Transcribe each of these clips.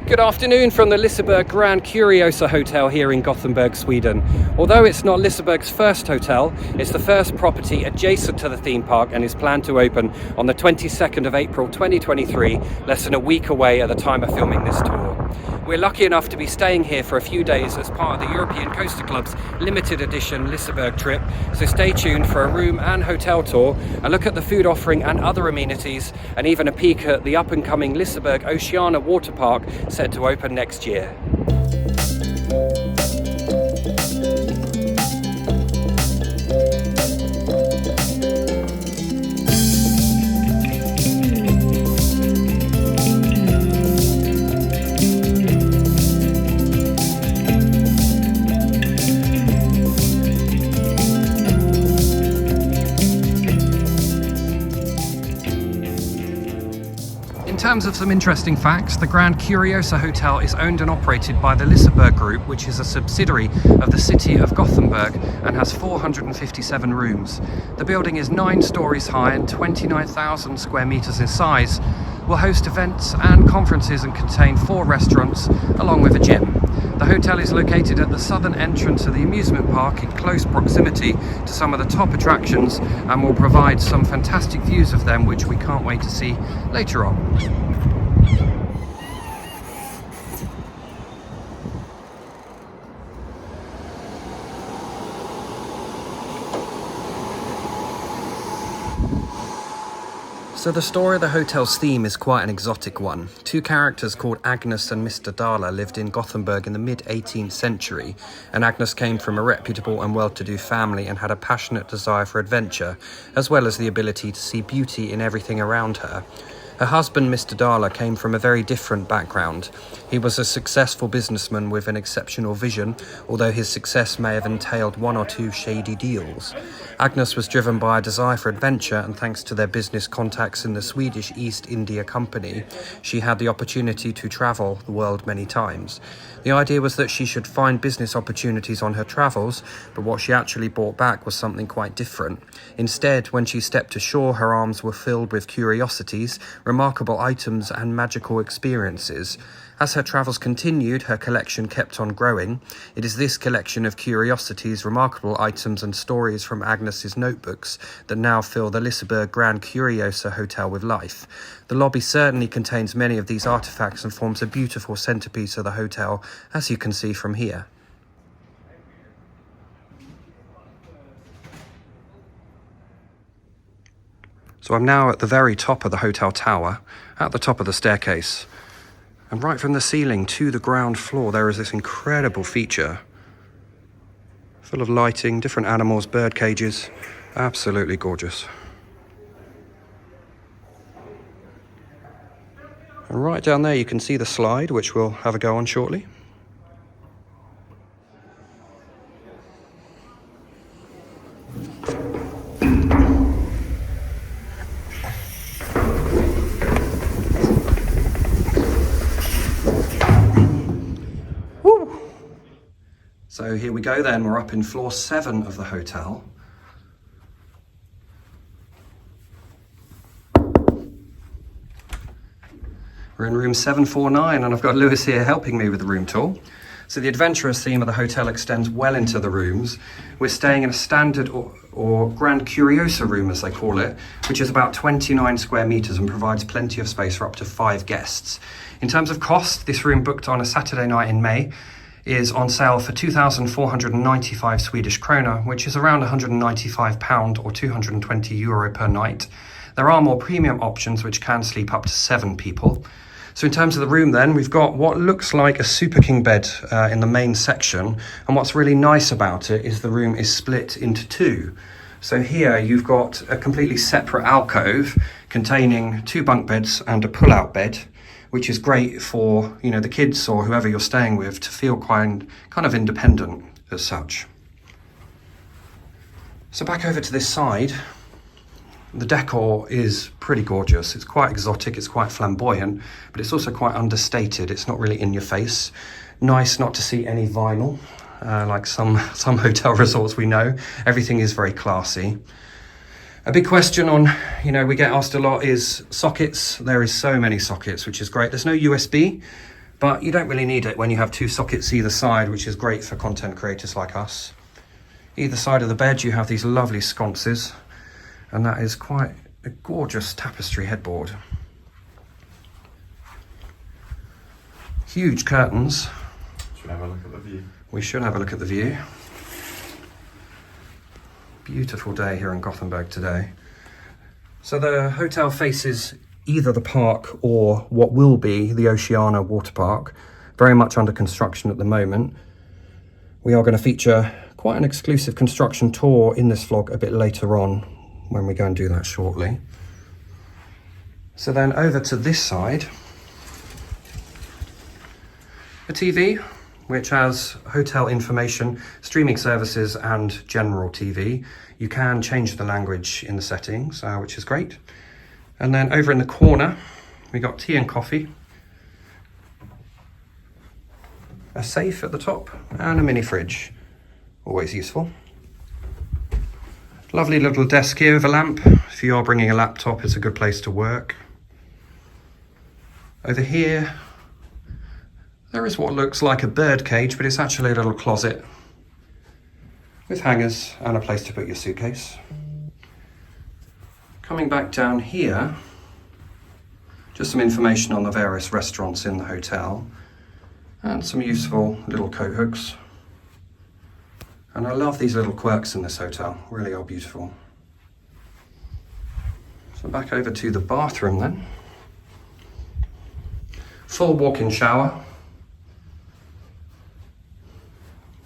Good afternoon from the Liseberg Grand Curiosa Hotel here in Gothenburg, Sweden. Although it's not Liseberg's first hotel, it's the first property adjacent to the theme park and is planned to open on the 22nd of April 2023, less than a week away at the time of filming this tour. We're lucky enough to be staying here for a few days as part of the European Coaster Club's limited edition Liseberg trip, so stay tuned for a room and hotel tour, a look at the food offering and other amenities, and even a peek at the up-and-coming Liseberg Oceana water park set to open next year. In terms of some interesting facts, the Grand Curiosa Hotel is owned and operated by the Liseberg Group, which is a subsidiary of the city of Gothenburg and has 457 rooms. The building is 9 stories high and 29,000 square meters in size, will host events and conferences and contain 4 restaurants along with a gym. The hotel is located at the southern entrance of the amusement park in close proximity to some of the top attractions and will provide some fantastic views of them, which we can't wait to see later on. So the story of the hotel's theme is quite an exotic one. 2 characters called Agnes and Mr. Dahler lived in Gothenburg in the mid-18th century, and Agnes came from a reputable and well-to-do family and had a passionate desire for adventure, as well as the ability to see beauty in everything around her. Her husband, Mr. Dahler, came from a very different background. He was a successful businessman with an exceptional vision, although his success may have entailed 1 or 2 shady deals. Agnes was driven by a desire for adventure, and thanks to their business contacts in the Swedish East India Company, she had the opportunity to travel the world many times. The idea was that she should find business opportunities on her travels, but what she actually brought back was something quite different. Instead, when she stepped ashore, her arms were filled with curiosities, remarkable items and magical experiences. As her travels continued, her collection kept on growing. It is this collection of curiosities, remarkable items and stories from Agnes's notebooks that now fill the Liseberg Grand Curiosa Hotel with life. The lobby certainly contains many of these artifacts and forms a beautiful centerpiece of the hotel, as you can see from here. So I'm now at the very top of the hotel tower, at the top of the staircase. And right from the ceiling to the ground floor, there is this incredible feature. Full of lighting, different animals, bird cages. Absolutely gorgeous. And right down there you can see the slide, which we'll have a go on shortly. So here we go then, we're up in floor 7 of the hotel. We're in room 749 and I've got Lewis here helping me with the room tour. So the adventurous theme of the hotel extends well into the rooms. We're staying in a standard or Grand Curiosa room, as they call it, which is about 29 square meters and provides plenty of space for up to 5 guests. In terms of cost, this room booked on a Saturday night in May is on sale for 2,495 Swedish krona, which is around £195 or 220 euro per night. There are more premium options which can sleep up to 7 people. So in terms of the room then, we've got what looks like a Super King bed in the main section. And what's really nice about it is the room is split into 2. So here you've got a completely separate alcove containing 2 bunk beds and a pull-out bed, which is great for, you know, the kids or whoever you're staying with to feel kind of independent as such. So back over to this side, the decor is pretty gorgeous. It's quite exotic, it's quite flamboyant, but it's also quite understated. It's not really in your face. Nice not to see any vinyl, like some hotel resorts we know. Everything is very classy. A big question on, we get asked a lot is sockets. There is so many sockets, which is great. There's no USB, but you don't really need it when you have 2 sockets either side, which is great for content creators like us. Either side of the bed you have these lovely sconces, and that is quite a gorgeous tapestry headboard. Huge curtains. Should we have a look at the view? We should have a look at the view. Beautiful day here in Gothenburg today. So the hotel faces either the park or what will be the Oceana water park, very much under construction at the moment. We are going to feature quite an exclusive construction tour in this vlog a bit later on when we go and do that shortly. So then over to this side, a TV which has hotel information, streaming services and general TV. You can change the language in the settings, which is great. And then over in the corner, we got tea and coffee, a safe at the top and a mini fridge, always useful. Lovely little desk here with a lamp. If you are bringing a laptop, it's a good place to work. Over here, there is what looks like a bird cage, but it's actually a little closet with hangers and a place to put your suitcase. Coming back down here, just some information on the various restaurants in the hotel and some useful little coat hooks. And I love these little quirks in this hotel, really are beautiful. So back over to the bathroom then. Full walk-in shower,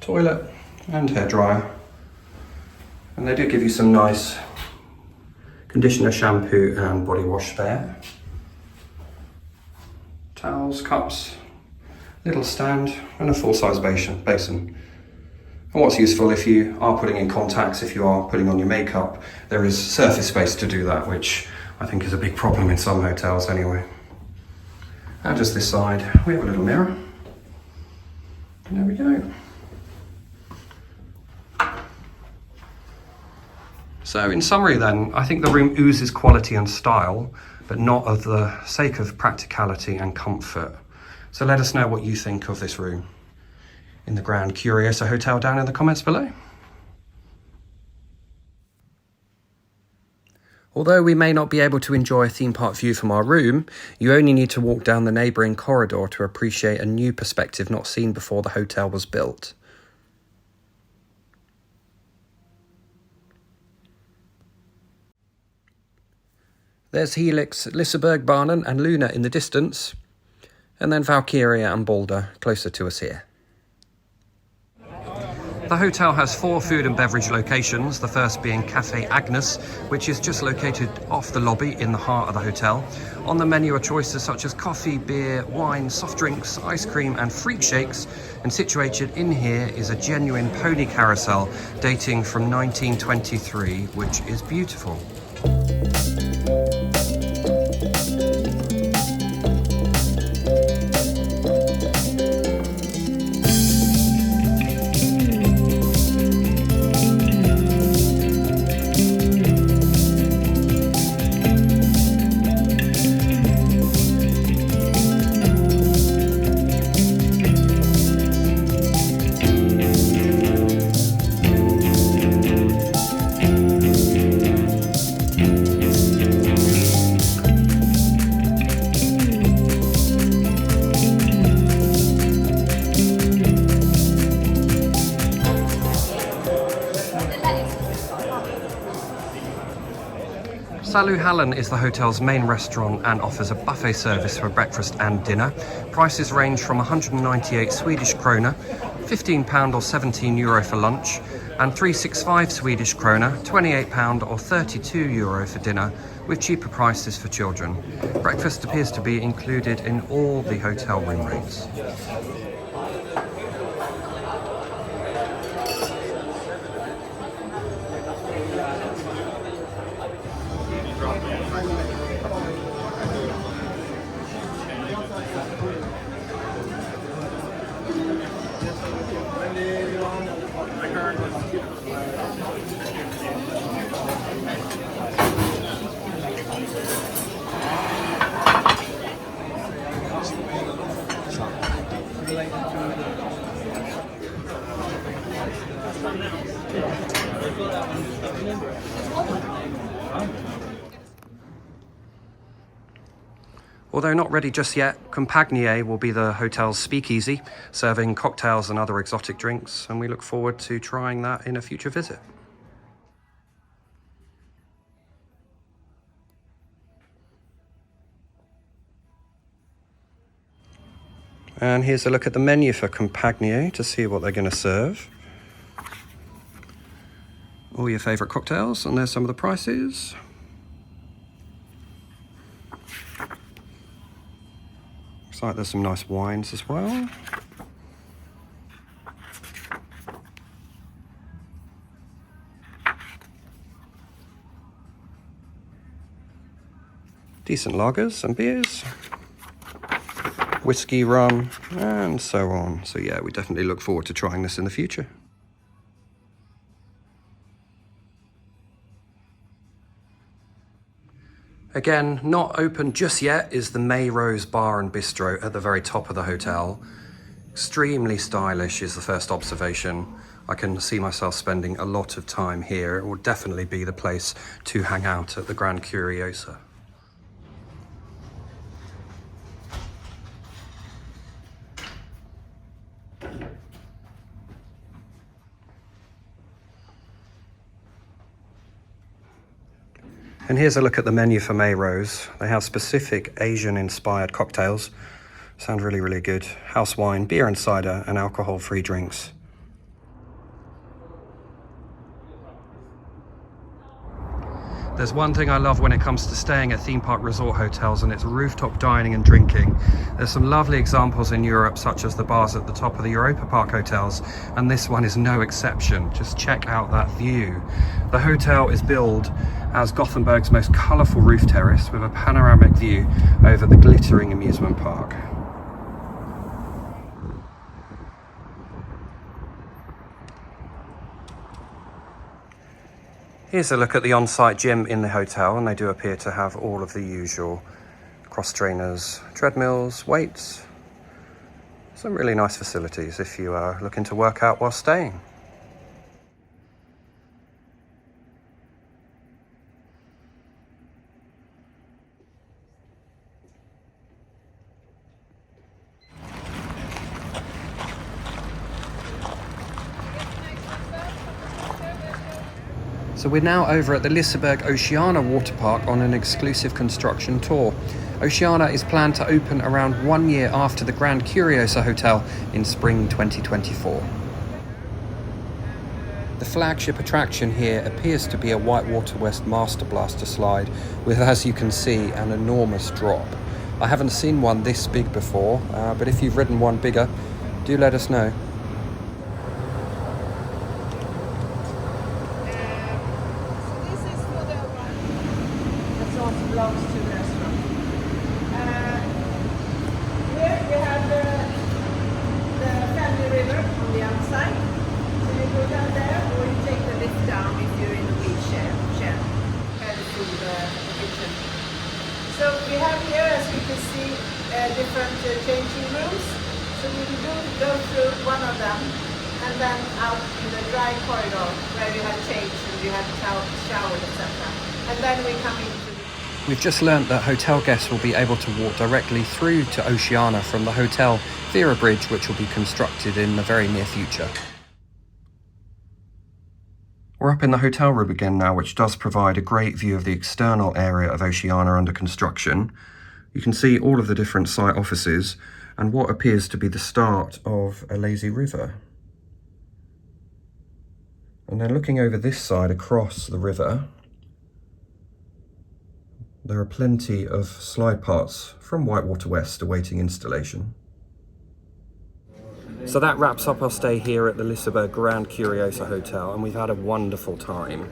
toilet and hairdryer, and they do give you some nice conditioner, shampoo and body wash there. Towels, cups, little stand and a full-size basin. And what's useful if you are putting in contacts, if you are putting on your makeup, there is surface space to do that, which I think is a big problem in some hotels anyway. And just this side, we have a little mirror. And there we go. So in summary then, I think the room oozes quality and style, but not of the sake of practicality and comfort. So let us know what you think of this room in the Grand Curiosa Hotel down in the comments below. Although we may not be able to enjoy a theme park view from our room, you only need to walk down the neighbouring corridor to appreciate a new perspective not seen before the hotel was built. There's Helix, Liseberg, Barnen and Luna in the distance, and then Valkyria and Balder closer to us here. The hotel has 4 food and beverage locations, the first being Cafe Agnes, which is just located off the lobby in the heart of the hotel. On the menu are choices such as coffee, beer, wine, soft drinks, ice cream and fruit shakes, and situated in here is a genuine pony carousel dating from 1923, which is beautiful. Saluhallen is the hotel's main restaurant and offers a buffet service for breakfast and dinner. Prices range from 198 Swedish krona, £15 or 17 euro for lunch, and 365 Swedish krona, £28 or 32 euro for dinner, with cheaper prices for children. Breakfast appears to be included in all the hotel room rates. Although not ready just yet, Compagnie will be the hotel's speakeasy, serving cocktails and other exotic drinks, and we look forward to trying that in a future visit. And here's a look at the menu for Compagnie to see what they're going to serve. All your favourite cocktails, and there's some of the prices. Looks like there's some nice wines as well. Decent lagers and beers. Whiskey, rum, and so on. So yeah, we definitely look forward to trying this in the future. Again, not open just yet is the May Rose Bar and Bistro at the very top of the hotel. Extremely stylish is the first observation. I can see myself spending a lot of time here. It will definitely be the place to hang out at the Grand Curiosa. And here's a look at the menu for May Rose. They have specific Asian-inspired cocktails. Sound really, really good. House wine, beer and cider, and alcohol-free drinks. There's one thing I love when it comes to staying at theme park resort hotels, and it's rooftop dining and drinking. There's some lovely examples in Europe, such as the bars at the top of the Europa Park hotels, and this one is no exception. Just check out that view. The hotel is billed as Gothenburg's most colourful roof terrace with a panoramic view over the glittering amusement park. Here's a look at the on-site gym in the hotel, and they do appear to have all of the usual cross trainers, treadmills, weights. Some really nice facilities if you are looking to work out while staying. So we're now over at the Liseberg Oceana water park on an exclusive construction tour. Oceana is planned to open around 1 year after the Grand Curiosa Hotel in spring 2024. The flagship attraction here appears to be a Whitewater West Master Blaster slide with, as you can see, an enormous drop. I haven't seen one this big before, but if you've ridden one bigger, do let us know. Belongs to the restaurant. Here we have the family river on the outside. So you go down there, or you take the lift down if you're in a wheelchair, headed through the kitchen. So we have here, as you can see, different changing rooms. So we will go through one of them, and then out in the dry corridor where you have changed and you have showered, etc. And then we come into. We've just learnt that hotel guests will be able to walk directly through to Oceana from the hotel via a bridge which will be constructed in the very near future. We're up in the hotel room again now, which does provide a great view of the external area of Oceana under construction. You can see all of the different site offices and what appears to be the start of a lazy river. And then looking over this side across the river, there are plenty of slide parts from Whitewater West awaiting installation. So that wraps up our stay here at the Liseberg Grand Curiosa Hotel, and we've had a wonderful time.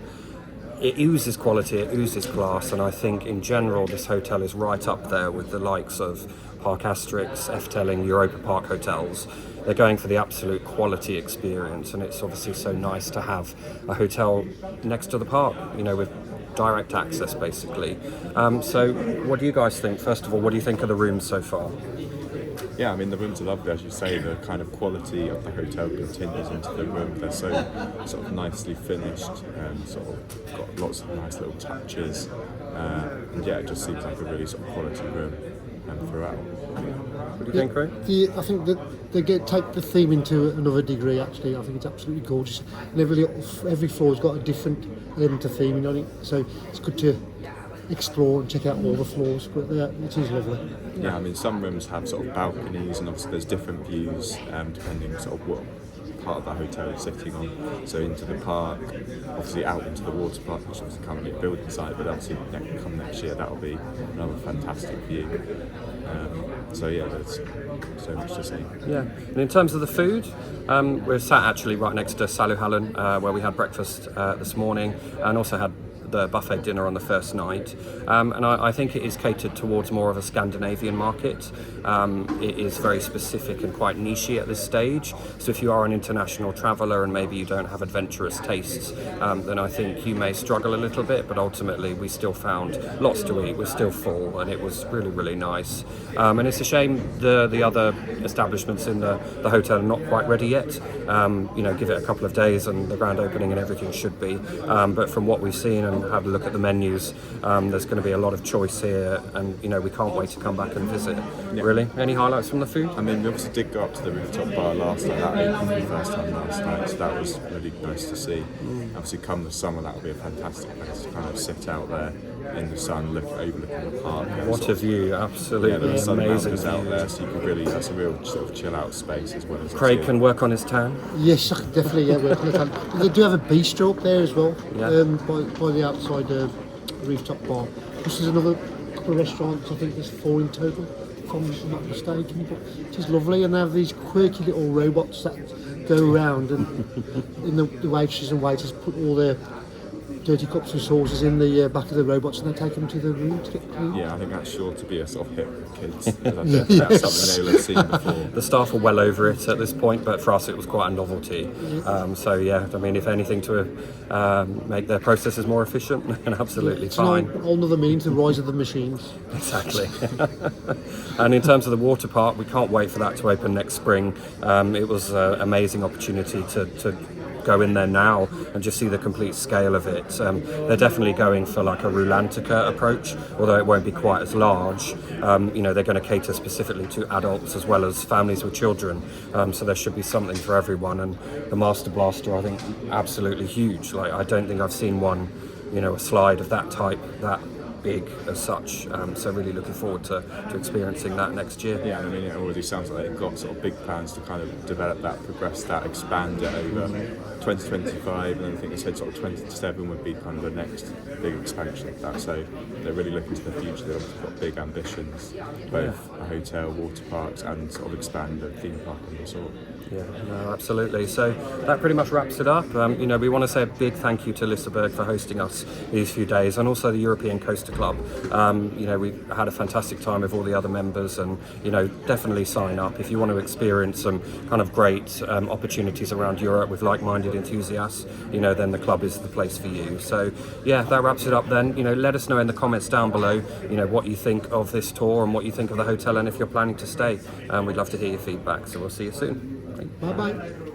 It oozes quality, it oozes class, and I think in general this hotel is right up there with the likes of Park Asterix, Efteling, Europa Park hotels. They're going for the absolute quality experience, and it's obviously so nice to have a hotel next to the park, you know, with direct access basically. So what do you guys think? First of all, what do you think of the rooms so far? Yeah, I mean, the rooms are lovely, as you say. The kind of quality of the hotel continues into the room. They're so sort of nicely finished and sort of got lots of nice little touches. And yeah, it just seems like a really sort of quality room throughout. What do you think, Craig? I think that they take the theme into another degree. Actually, I think it's absolutely gorgeous, and every floor's got a different element of theming on it. So it's good to explore and check out all the floors. But it is lovely. Yeah, I mean, some rooms have sort of balconies, and obviously there's different views depending sort of what part of the hotel you're sitting on. So into the park, obviously out into the water park, which obviously currently a building site, but obviously come next year that'll be another fantastic view. So yeah, there's so much to see. Yeah, and in terms of the food, we're sat actually right next to Saluhallen, where we had breakfast this morning, and also had the buffet dinner on the first night, and I think it is catered towards more of a Scandinavian market. It is very specific and quite niche at this stage, so if you are an international traveller and maybe you don't have adventurous tastes, then I think you may struggle a little bit, but ultimately we still found lots to eat. We're still full, and it was really, really nice. And it's a shame the other establishments in the hotel are not quite ready yet. Give it a couple of days and the grand opening and everything should be, but from what we've seen and had a look at the menus, there's going to be a lot of choice here, and we can't wait to come back and visit. Yeah. Really, any highlights from the food? I mean, we obviously did go up to the rooftop bar last night. That opened for the first time last night, so that was really nice to see. Obviously, come the summer, that will be a fantastic place to kind of sit out there in the sun, overlooking the park. What a view! Absolutely the sun amazing mountains out view. there, so you can really, that's a real sort of chill out space as well as Craig can work on his tan. Yes, I can definitely work on it. They do have a bistro up there as well, Yeah. by the outside rooftop bar. Plus there's another couple of restaurants, I think there's 4 in total, if I'm not mistaken, but it is lovely, and they have these quirky little robots that go around, and the waitresses and waiters put all their dirty cups and saucers in the back of the robots, and they take them to the room to get clean. Yeah, I think that's sure to be a sort of hit with kids. That's something they'll have seen before. The staff are well over it at this point, but for us it was quite a novelty. So yeah, I mean, if anything to make their processes more efficient, then absolutely It's fine. a whole other meaning to the rise of the machines. Exactly. And in terms of the water park, we can't wait for that to open next spring. It was an amazing opportunity to go in there now and just see the complete scale of it. They're definitely going for like a Rulantica approach, although it won't be quite as large. They're going to cater specifically to adults as well as families with children. So there should be something for everyone. And the Master Blaster, I think, absolutely huge. Like, I don't think I've seen one, a slide of that type, that big as such, so really looking forward to experiencing that next year. Yeah, I mean, it already sounds like they've got sort of big plans to kind of develop that, progress that, expand it over 2025, and then I think they said sort of 2027 would be kind of the next big expansion of that. So they're really looking to the future. They've obviously got big ambitions, both a hotel, water parks, and sort of expand the theme park and resort. Yeah, no, absolutely. So that pretty much wraps it up. We want to say a big thank you to Liseberg for hosting us these few days, and also the European Coaster Club. We've had a fantastic time with all the other members, and definitely sign up if you want to experience some kind of great opportunities around Europe with like-minded enthusiasts. Then the club is the place for you. So yeah, that wraps it up. Then let us know in the comments down below what you think of this tour and what you think of the hotel, and if you're planning to stay. We'd love to hear your feedback. So we'll see you soon. Bye bye.